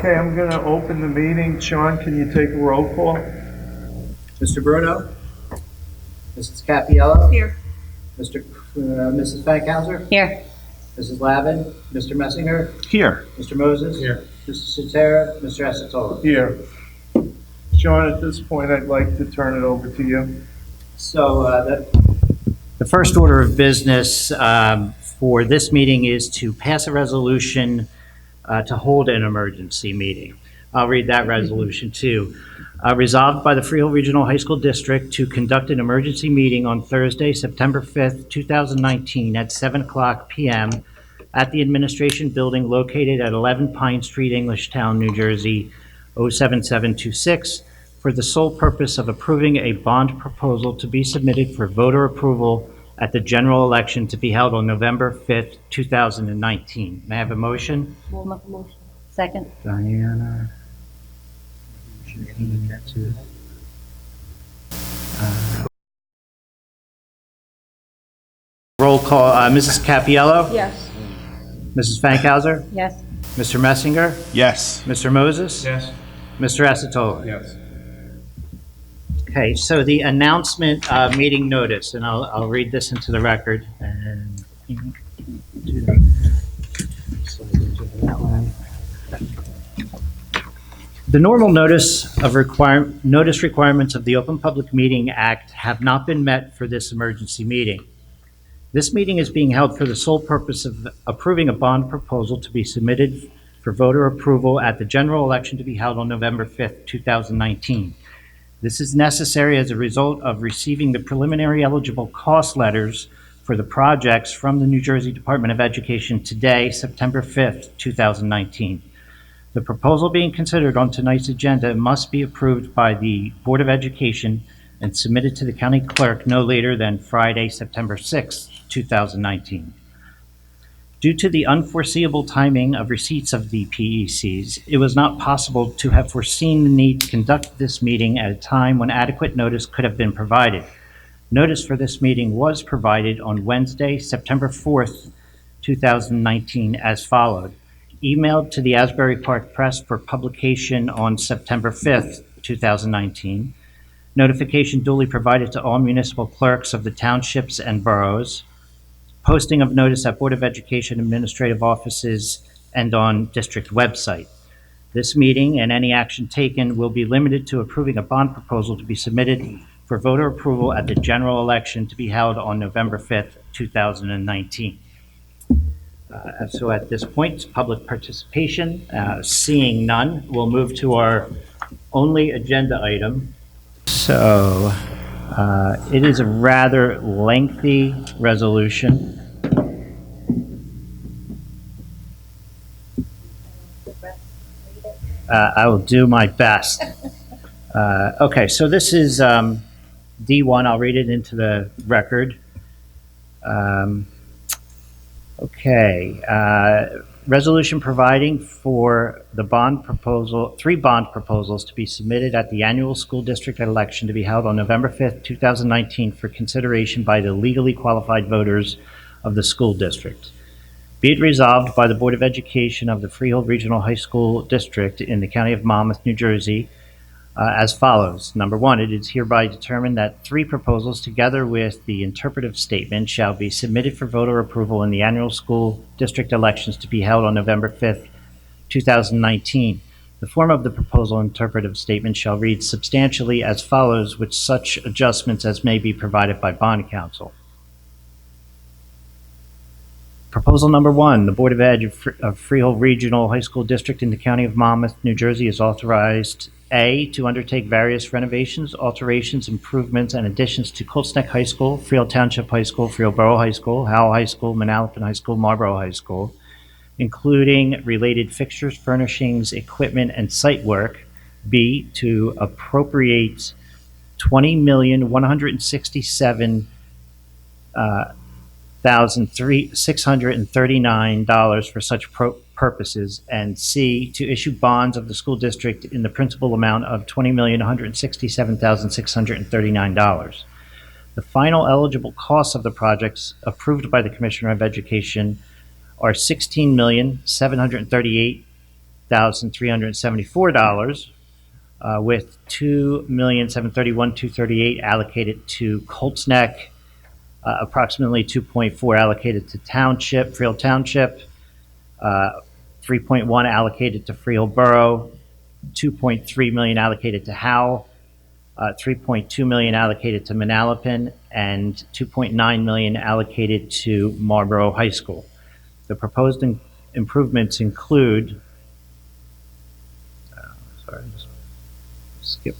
Okay, I'm going to open the meeting. Sean, can you take a roll call? Mr. Bruno? Mrs. Cappiello? Here. Mrs. Fankhauser? Here. Mrs. Lavin? Mr. Messinger? Here. Mr. Moses? Here. Mr. Sotera? Mr. Asatola? Here. Sean, at this point, I'd like to turn it over to you. So the first order of business for this meeting is to pass a resolution to hold an emergency meeting. I'll read that resolution too. Resolved by the Freehold Regional High School District to conduct an emergency meeting on Thursday, September 5th, 2019 at 7:00 p.m. at the Administration Building located at 11 Pine Street, Englishtown, New Jersey, 07726, for the sole purpose of approving a bond proposal to be submitted for voter approval at the general election to be held on November 5th, 2019. May I have a motion? We'll make a motion. Second. Diana. Roll call, Mrs. Cappiello? Yes. Mrs. Fankhauser? Yes. Mr. Messinger? Yes. Mr. Moses? Yes. Mr. Asatola? Yes. Okay, so the announcement meeting notice, and I'll read this into the record. And the normal notice requirements of the Open Public Meeting Act have not been met for this emergency meeting. This meeting is being held for the sole purpose of approving a bond proposal to be submitted for voter approval at the general election to be held on November 5th, 2019. This is necessary as a result of receiving the preliminary eligible cost letters for the projects from the New Jersey Department of Education today, September 5th, 2019. The proposal being considered on tonight's agenda must be approved by the Board of Education and submitted to the county clerk no later than Friday, September 6th, 2019. Due to the unforeseeable timing of receipts of the PECs, it was not possible to have foreseen the need to conduct this meeting at a time when adequate notice could have been provided. Notice for this meeting was provided on Wednesday, September 4th, 2019 as followed. Emailed to the Asbury Park Press for publication on September 5th, 2019. Notification duly provided to all municipal clerks of the townships and boroughs. Posting of notice at Board of Education administrative offices and on district website. This meeting and any action taken will be limited to approving a bond proposal to be submitted for voter approval at the general election to be held on November 5th, 2019. So at this point, public participation. Seeing none, we'll move to our only agenda item. So it is a rather lengthy resolution. I will do my best. Okay, so this is D1. I'll read it into the record. Resolution providing for the bond proposal, 3 bond proposals to be submitted at the annual school district election to be held on November 5th, 2019 for consideration by the legally qualified voters of the school district. Be it resolved by the Board of Education of the Freehold Regional High School District in the County of Monmouth, New Jersey, as follows. Number 1, it is hereby determined that 3 proposals together with the interpretive statement shall be submitted for voter approval in the annual school district elections to be held on November 5th, 2019. The form of the proposal interpretive statement shall read substantially as follows, with such adjustments as may be provided by bond counsel. Proposal number 1, the Board of Ed of Freehold Regional High School District in the County of Monmouth, New Jersey is authorized A, to undertake various renovations, alterations, improvements, and additions to Colts Neck High School, Freehold Township High School, Freehold Borough High School, Howell High School, Manalapan High School, Marlborough High School, including related fixtures, furnishings, equipment, and site work. B, to appropriate $20,167,639 for such purposes, and C, to issue bonds of the school district in the principal amount of $20,167,639. The final eligible costs of the projects approved by the Commissioner of Education are $16,738,000 $1,374, with $2,731,238 allocated to Colts Neck, approximately 2.4 allocated to Freehold Township, 3.1 allocated to Freehold Borough, 2.3 million allocated to Howell, 3.2 million allocated to Manalapan, and 2.9 million allocated to Marlboro High School. The proposed improvements include, sorry, just skip.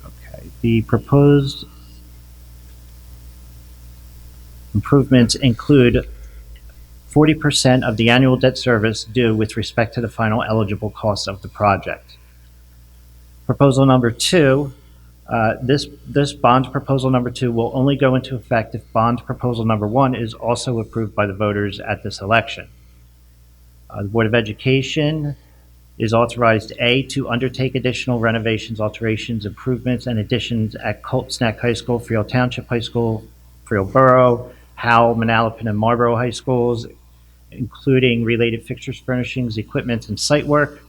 Okay, the proposed improvements include 40% of the annual debt service due with respect to the final eligible cost of the project. Proposal number 2, this bond proposal number 2 will only go into effect if bond proposal number 1 is also approved by the voters at this election. The Board of Education is authorized, A, to undertake additional renovations, alterations, improvements, and additions at Colts Neck High School, Freehold Township High School, Freehold Borough, Howell, Manalapan, and Marlboro High Schools, including related fixtures, furnishings, equipment, and site work,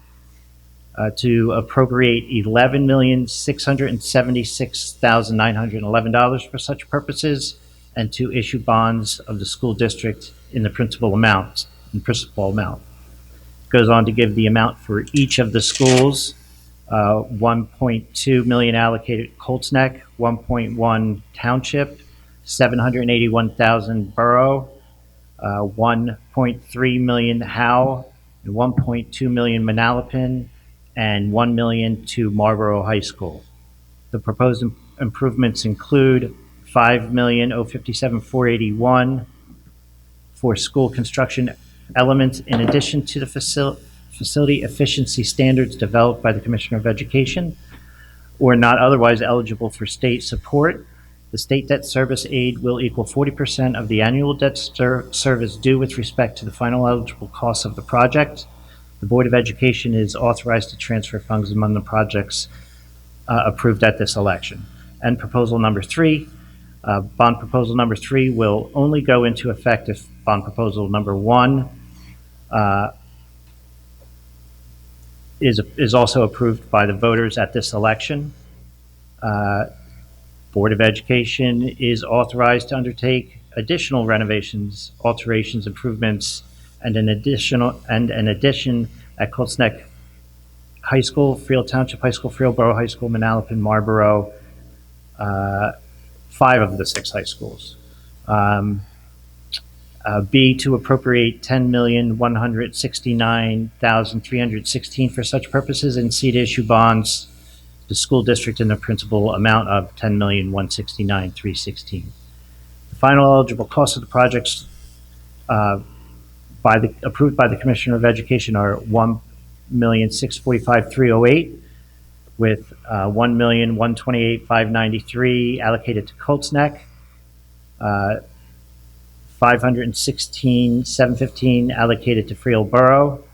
to appropriate $11,676,911 for such purposes, and to issue bonds of the school district in the principal amount. Goes on to give the amount for each of the schools. 1.2 million allocated Colts Neck, 1.1 Township, 781,000 Borough, 1.3 million Howell, and 1.2 million Manalapan, and 1 million to Marlboro High School. The proposed improvements include $5,057,481 for school construction elements in addition to the facility efficiency standards developed by the Commissioner of Education, or not otherwise eligible for state support. The state debt service aid will equal 40% of the annual debt service due with respect to the final eligible costs of the project. The Board of Education is authorized to transfer funds among the projects approved at this election. And proposal number 3, bond proposal number 3 will only go into effect if bond proposal number 1 is also approved by the voters at this election. Board of Education is authorized to undertake additional renovations, alterations, improvements, and an addition at Colts Neck High School, Freehold Township High School, Freehold Borough High School, Manalapan, Marlboro, 5 of the 6 high schools. B, to appropriate $10,169,316 for such purposes, and C, to issue bonds to the school district in the principal amount of $10,169,316. The final eligible costs of the projects approved by the Commissioner of Education are $1,645,308, with $1,128,593 allocated to Colts Neck, $516,715 allocated to Freehold Borough,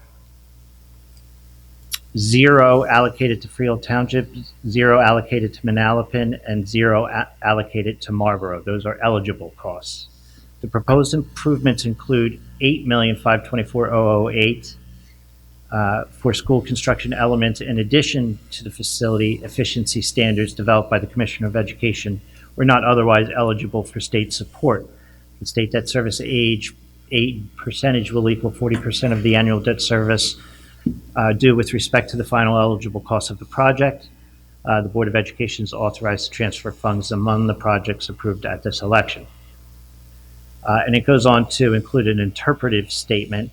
0 allocated to Freehold Township, 0 allocated to Manalapan, and 0 allocated to Marlboro. Those are eligible costs. The proposed improvements include $8,524,008 for school construction elements in addition to the facility efficiency standards developed by the Commissioner of Education or not otherwise eligible for state support. The state debt service aid percentage will equal 40% of the annual debt service due with respect to the final eligible cost of the project. The Board of Education is authorized to transfer funds among the projects approved at this election. And it goes on to include an interpretive statement.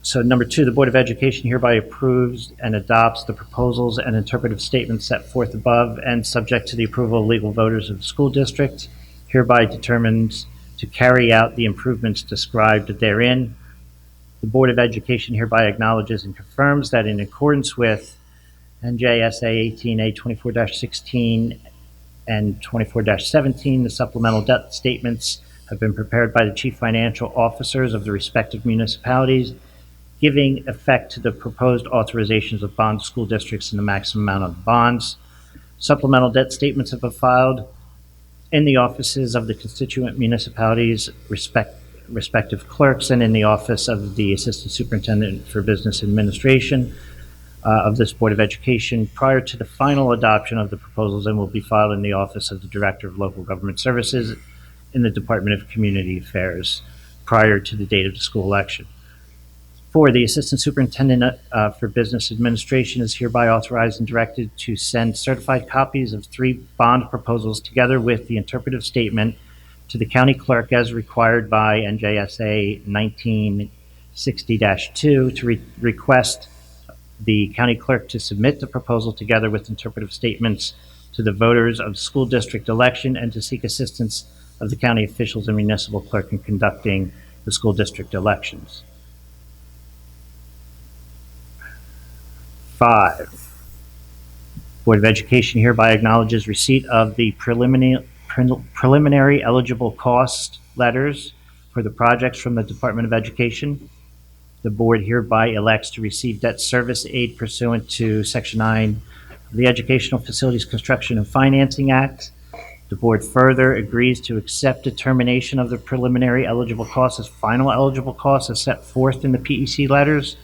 So number 2, the Board of Education hereby approves and adopts the proposals and interpretive statements set forth above and subject to the approval of legal voters of the school district, hereby determines to carry out the improvements described therein. The Board of Education hereby acknowledges and confirms that in accordance with NJSA 18A 24-16 and 24-17, the supplemental debt statements have been prepared by the chief financial officers of the respective municipalities, giving effect to the proposed authorizations of bond school districts in the maximum amount of bonds. Supplemental debt statements have been filed in the offices of the constituent municipalities, respective clerks, and in the office of the Assistant Superintendent for Business Administration of this Board of Education prior to the final adoption of the proposals, and will be filed in the office of the Director of Local Government Services in the Department of Community Affairs prior to the date of the school election. 4, the Assistant Superintendent for Business Administration is hereby authorized and directed to send certified copies of 3 bond proposals together with the interpretive statement to the county clerk as required by NJSA 1960-2 to request the county clerk to submit the proposal together with interpretive statements to the voters of the school district election and to seek assistance of the county officials and municipal clerk in conducting the school district elections. 5, Board of Education hereby acknowledges receipt of the preliminary eligible cost letters for the projects from the Department of Education. The board hereby elects to receive debt service aid pursuant to Section 9 of the Educational Facilities Construction and Financing Act. The board further agrees to accept determination of the preliminary eligible costs as final eligible costs as set forth in the PEC letters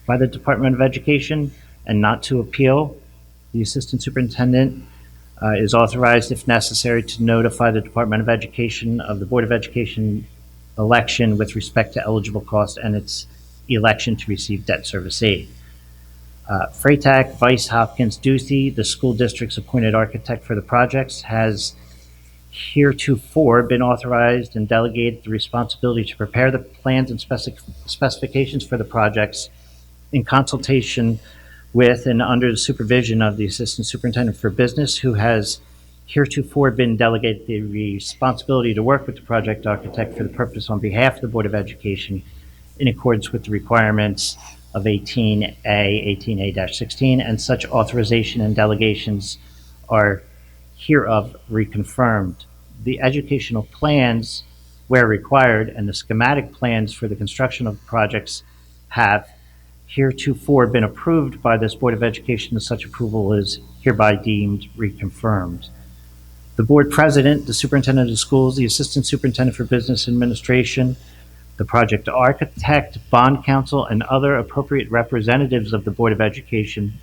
by the Department of Education and not to appeal. The Assistant Superintendent is authorized, if necessary, to notify the Department of Education of the Board of Education election with respect to eligible costs and its election to receive debt service aid. Freytag, Vice, Hopkins, Duthie, the school district's appointed architect for the projects, has heretofore been authorized and delegated the responsibility to prepare the plans and specifications for the projects in consultation with and under the supervision of the Assistant Superintendent for Business, who has heretofore been delegated the responsibility to work with the project architect for the purpose on behalf of the Board of Education in accordance with the requirements of 18A, 18A-16, and such authorization and delegations are hereof reconfirmed. The educational plans, where required, and the schematic plans for the construction of projects have heretofore been approved by this Board of Education, and such approval is hereby deemed reconfirmed. The Board President, the Superintendent of Schools, the Assistant Superintendent for Business Administration, the project architect, bond counsel, and other appropriate representatives of the Board of Education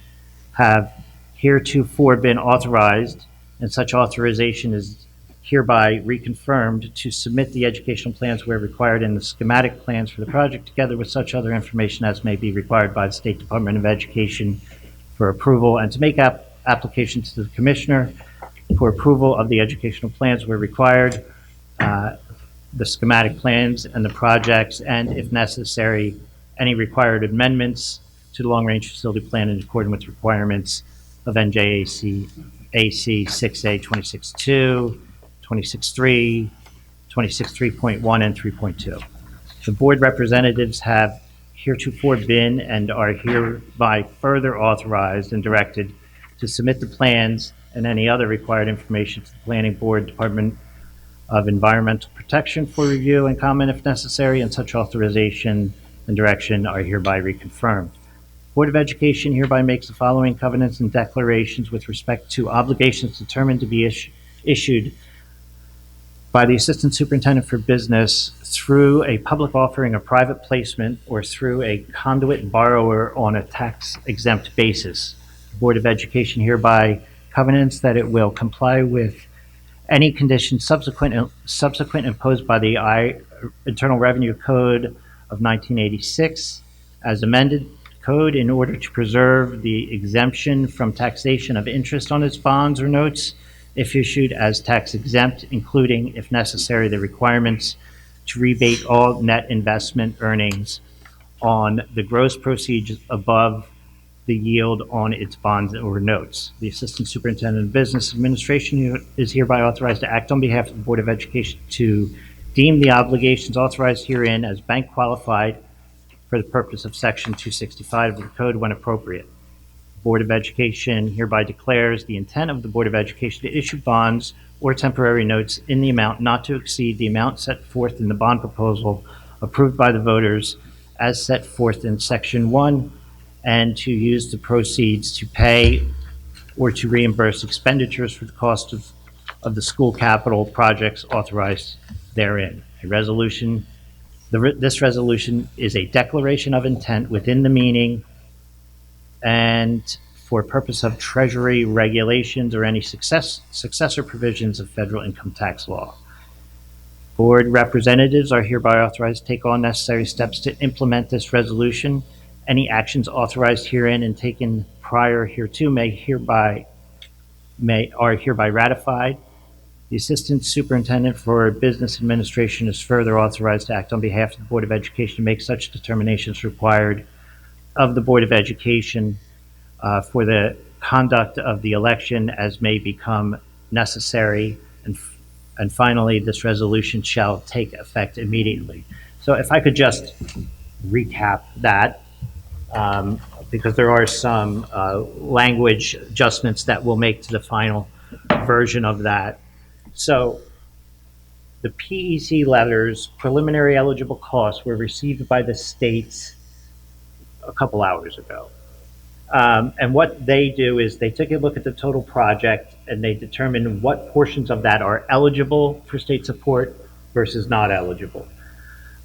have heretofore been authorized, and such authorization is hereby reconfirmed to submit the educational plans where required and the schematic plans for the project together with such other information as may be required by the State Department of Education for approval, and to make applications to the Commissioner for approval of the educational plans where required, the schematic plans and the projects, and if necessary, any required amendments to the long-range facility plan in accordance with requirements of NJAC AC 6A 26.2, 26.3, 26.3.1, and 3.2. The board representatives have heretofore been and are hereby further authorized and directed to submit the plans and any other required information to the Planning Board, Department of Environmental Protection for review and comment if necessary, and such authorization and direction are hereby reconfirmed. Board of Education hereby makes the following covenants and declarations with respect to obligations determined to be issued by the Assistant Superintendent for Business through a public offering or private placement or through a conduit borrower on a tax-exempt basis. The Board of Education hereby covenants that it will comply with any conditions subsequent imposed by the Internal Revenue Code of 1986 as amended code in order to preserve the exemption from taxation of interest on its bonds or notes if issued as tax exempt, including, if necessary, the requirements to rebate all net investment earnings on the gross proceeds above the yield on its bonds or notes. The Assistant Superintendent of Business Administration is hereby authorized to act on behalf of the Board of Education to deem the obligations authorized herein as bank qualified for the purpose of Section 265 of the Code when appropriate. The Board of Education hereby declares the intent of the Board of Education to issue bonds or temporary notes in the amount not to exceed the amount set forth in the bond proposal approved by the voters as set forth in Section 1, and to use the proceeds to pay or to reimburse expenditures for the cost of of the school capital projects authorized therein. This resolution is a declaration of intent within the meaning and for purpose of Treasury regulations or any successor provisions of federal income tax law. Board representatives are hereby authorized to take all necessary steps to implement this resolution. Any actions authorized herein and taken prior hereto are hereby ratified. The Assistant Superintendent for Business Administration is further authorized to act on behalf of the Board of Education to make such determinations required of the Board of Education for the conduct of the election as may become necessary. And finally, this resolution shall take effect immediately. So if I could just recap that, because there are some language adjustments that we'll make to the final version of that. So the PEC letters, preliminary eligible costs, were received by the states a couple hours ago. And what they do is they take a look at the total project and they determine what portions of that are eligible for state support versus not eligible.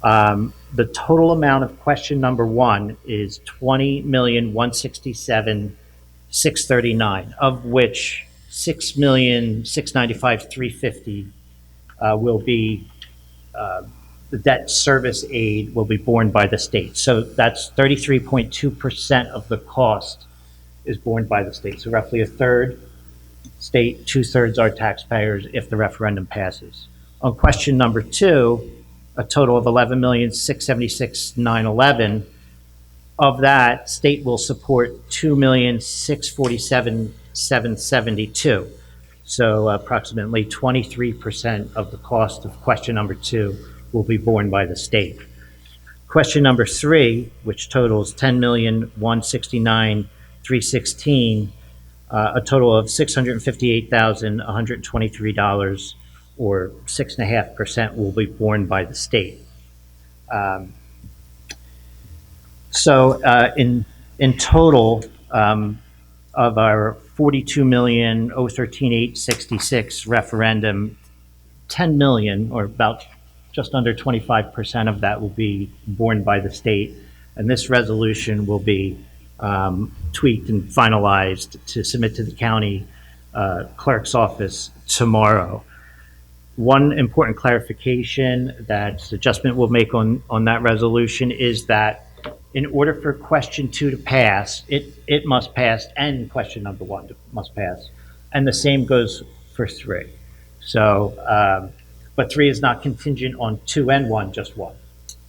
The total amount of question number one is $20,167,639, of which $6,695,350 will be the debt service aid will be borne by the state. So that's 33.2% of the cost is borne by the state. So roughly a third state, 2/3 are taxpayers if the referendum passes. On question number two, a total of $11,676,911. Of that, state will support $2,647,772. So approximately 23% of the cost of question number two will be borne by the state. Question number three, which totals $10,169,316, a total of $658,123, or 6.5%, will be borne by the state. In total, of our $42,013,866 referendum, 10 million, or about just under 25% of that, will be borne by the state. And this resolution will be tweaked and finalized to submit to the county clerk's office tomorrow. One important clarification that adjustment will make on that resolution is that in order for question two to pass, it must pass, and question number one must pass. And the same goes for three. So, but three is not contingent on two and one, just one.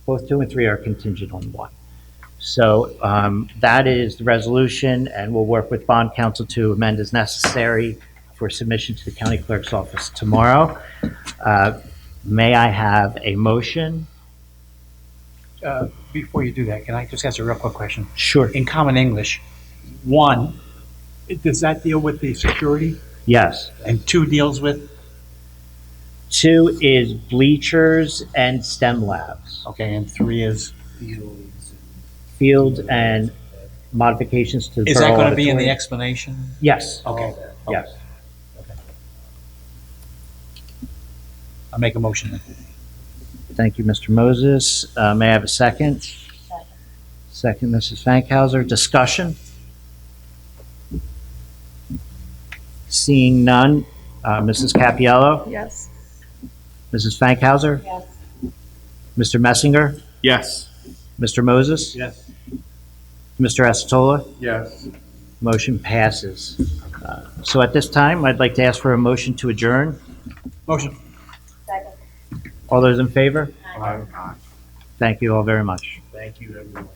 Both two and three are contingent on one. So that is the resolution, and we'll work with bond counsel to amend as necessary for submission to the county clerk's office tomorrow. May I have a motion? Before you do that, can I just ask a real quick question? Sure. In common English, one, does that deal with the security? Yes. And two deals with? Two is bleachers and STEM labs. Okay, and three is? Fields and modifications to the Is that borough going to be in the auditorium. explanation? Yes. Okay. Yes. I'll make a motion then. Thank you, Mr. Moses. May I have a second? Second, Mrs. Fankhauser. Discussion? Seeing none. Mrs. Cappiello? Yes. Mrs. Fankhauser? Yes. Mr. Messinger? Yes. Mr. Moses? Yes. Mr. Asatola? Yes. Motion passes. So at this time, I'd like to ask for a motion to adjourn. Motion. Second. All those in favor? Aye. Thank you all very much. Thank you, everyone.